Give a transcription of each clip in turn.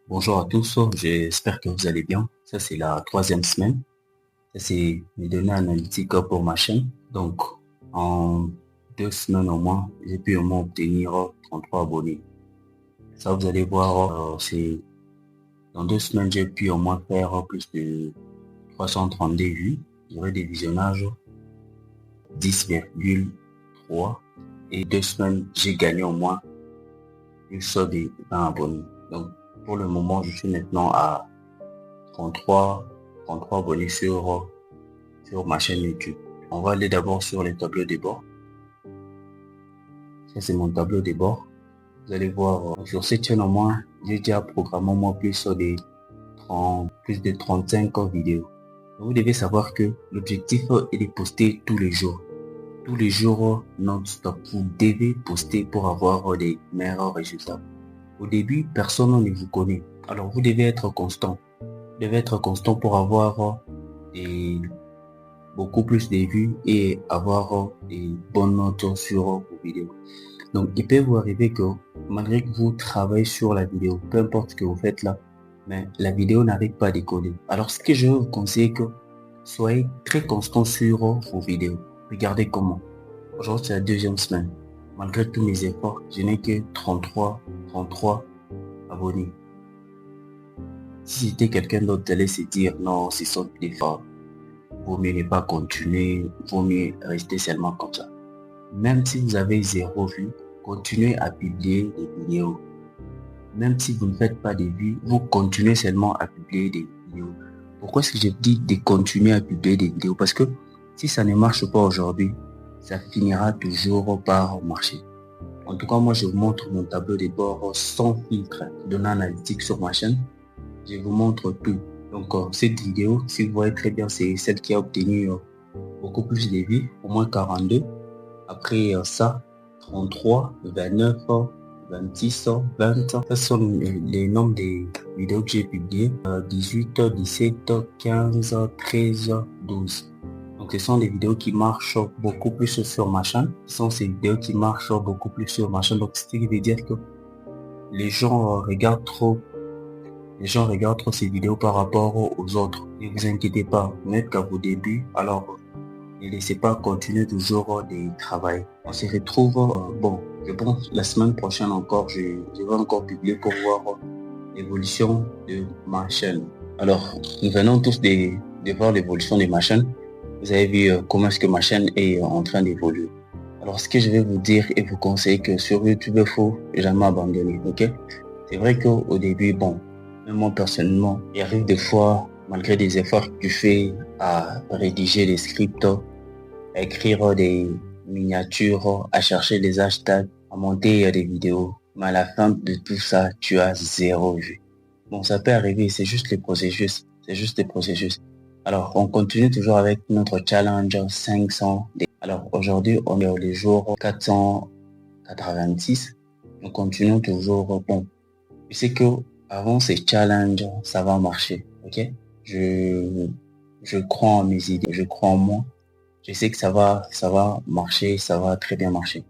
Bonjour à tous, j'espère que vous allez bien. Ça, c'est la troisième semaine. Ça, c'est mes données analytiques pour ma chaîne. Donc, en 2 semaines au moins, j'ai pu au moins obtenir 33 abonnés. Ça, vous allez voir, c'est dans 2 semaines, j'ai pu au moins faire plus de 332 vues. J'aurai des visionnages 10,3 et 2 semaines, j'ai gagné au moins une somme de 20 abonnés. Donc, pour le moment, je suis maintenant à 33, 33 abonnés sur ma chaîne YouTube. On va aller d'abord sur les tableaux de bord. Ça, c'est mon tableau de bord. Vous allez voir, sur cette chaîne au moins, j'ai déjà programmé au moins plus de 35 vidéos. Vous devez savoir que l'objectif est de poster tous les jours. Tous les jours non-stop. Vous devez poster pour avoir des meilleurs résultats. Au début, personne ne vous connaît. Alors, vous devez être constant. Vous devez être constant pour avoir des beaucoup plus de vues et avoir des bonnes notes sur vos vidéos. Donc, il peut vous arriver que malgré que vous travaillez sur la vidéo, peu importe ce que vous faites là, mais la vidéo n'arrive pas à décoller. Alors, ce que je vous conseille que soyez très constant sur vos vidéos. Regardez comment. Aujourd'hui, c'est la deuxième semaine. Malgré tous mes efforts, je n'ai que 33 abonnés. Si c'était quelqu'un d'autre, allait se dire non, c'est son effort. Vaut mieux ne pas continuer, vaut mieux rester seulement comme ça. Même si vous avez 0 vues, continuez à publier des vidéos. Même si vous ne faites pas de vues, vous continuez seulement à publier des vidéos. Pourquoi est-ce que je dis de continuer à publier des vidéos? Parce que si ça ne marche pas aujourd'hui, ça finira toujours par marcher. En tout cas, moi, je vous montre mon tableau de bord sans filtre de l'analytique sur ma chaîne. Je vous montre tout. Donc, cette vidéo, si vous voyez très bien, c'est celle qui a obtenu beaucoup plus de vues, au moins 42. Après ça, 33, 29, 26, 20. Ce sont les nombres des vidéos que j'ai publiées. 18, 17, 15, 13, 12. Donc ce sont des vidéos qui marchent beaucoup plus sur ma chaîne. Ce sont ces vidéos qui marchent beaucoup plus sur ma chaîne. Donc ce qui veut dire que les gens regardent trop. Les gens regardent trop ces vidéos par rapport aux autres. Ne vous inquiétez pas, vous n'êtes qu'à vos débuts. Alors ne laissez pas continuer toujours de travailler. On se retrouve, je pense la semaine prochaine encore, je vais encore publier pour voir l'évolution de ma chaîne. Alors, nous venons tous de voir l'évolution de ma chaîne. Vous avez vu comment est-ce que ma chaîne est en train d'évoluer. Alors, ce que je vais vous dire et vous conseiller que sur YouTube, il faut jamais abandonner, ok? C'est vrai qu'au début, même moi personnellement, il arrive des fois, malgré des efforts que tu fais à rédiger des scripts, à écrire des miniatures, à chercher des hashtags, à monter des vidéos. Mais à la fin de tout ça, tu as 0 vue. Bon, ça peut arriver, c'est juste les processus. C'est juste les processus. Alors, on continue toujours avec notre challenge 500. Alors, aujourd'hui, on est au jour 486. Nous continuons toujours. Bon, je sais que avant ces challenges, ça va marcher, ok? Je crois en mes idées, je crois en moi. Je sais que ça va marcher, ça va très bien marcher.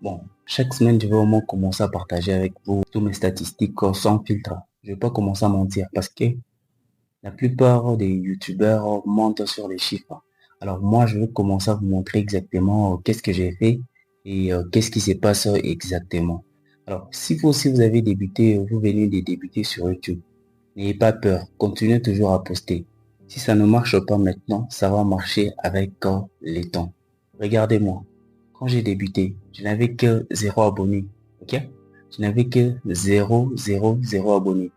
Bon, chaque semaine, je vais au moins commencer à partager avec vous tous mes statistiques sans filtre. Je vais pas commencer à mentir parce que la plupart des youtubeurs mentent sur les chiffres. Alors moi, je vais commencer à vous montrer exactement qu'est-ce que j'ai fait et qu'est-ce qui se passe exactement. Alors, si vous aussi vous avez débuté, vous venez de débuter sur YouTube, n'ayez pas peur, continuez toujours à poster. Si ça ne marche pas maintenant, ça va marcher avec les temps. Regardez-moi, quand j'ai débuté, je n'avais que 0 abonnés, ok? Je n'avais que 0 abonnés.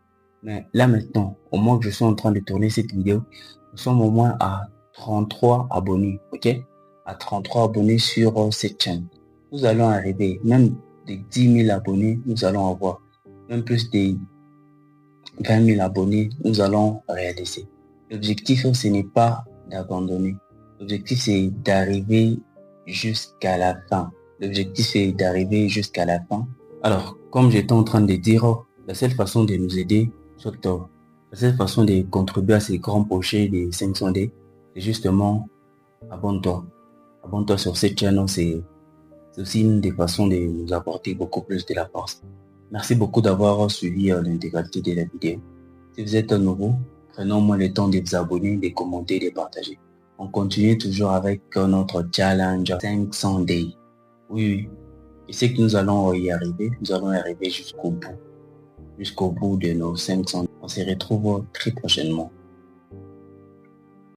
Mais là maintenant, au moins que je suis en train de tourner cette vidéo, nous sommes au moins à 33 abonnés, ok? À 33 abonnés sur cette chaîne. Nous allons arriver, même des 10 000 abonnés, nous allons avoir. Même plus des 20 000 abonnés, nous allons réaliser. L'objectif, ce n'est pas d'abandonner. L'objectif, c'est d'arriver jusqu'à la fin. L'objectif, c'est d'arriver jusqu'à la fin. Alors, comme j'étais en train de dire, la seule façon de nous aider, surtout, la seule façon de contribuer à ces grands projets des 500D, c'est justement abonne-toi. Abonne-toi sur cette chaîne, c'est aussi une des façons de nous apporter beaucoup plus de la force. Merci beaucoup d'avoir suivi l'intégralité de la vidéo. Si vous êtes nouveau, prenons au moins le temps de vous abonner, de commenter, de partager. On continue toujours avec notre challenge 500 days. Oui, je sais que nous allons y arriver. Nous allons y arriver jusqu'au bout de nos 500. On se retrouve très prochainement.